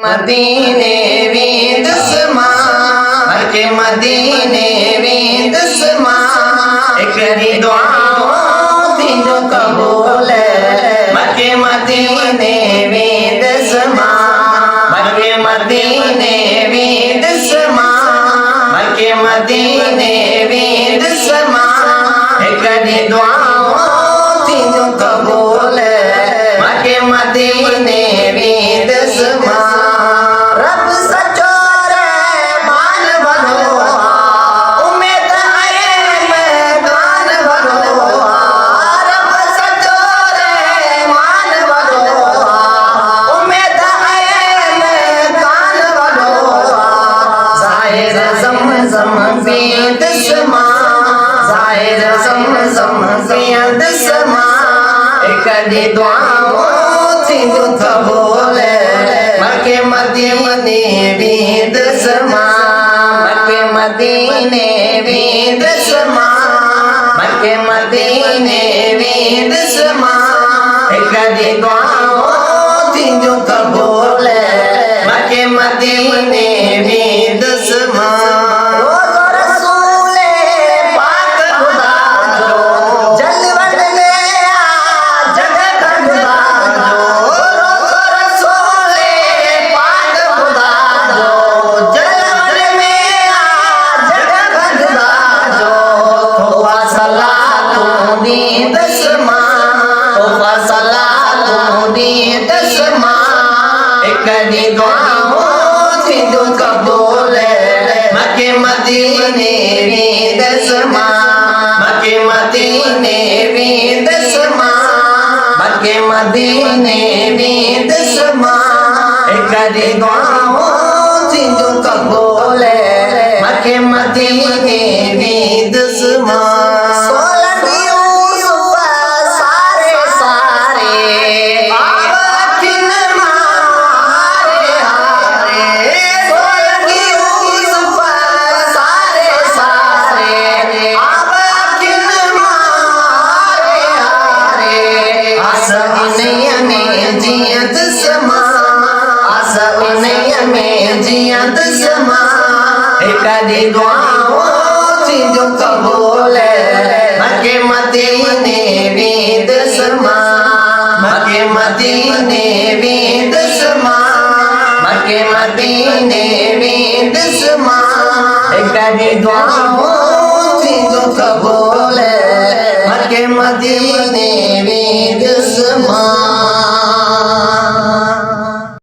मदीने वी दसमा के मदीने वी दसमा करी दुआओं थी जो कबूल मके मदीने वी दसमा मके मदीने वी दसमा मके मदीने वी दसमा करी दुआओं थी जो कबूल मके मदीने वी दसमा कदी दुआओं थी जो कबूल मके मदीने वी दसमा मके मदीने वी दसमा मके मदीने वी दसमा कदी दुआओं थी जो कबूल मके मदीने वी दसमा कदी दुआओं थी जो कबूल मके मदीने वी दसमा मके मदीने वी दसमा मके मदीने वी दसमा कदी दुआओं थी जो कबूल मके मदीने वी दसमा कदी दुआओं थी जो कबूल मके मदीने वी दसमा मके मदीने वी दसमा मके मदीने वी दसमा कदी दुआओं थी जो कबूल मके मदीने वी दसमा।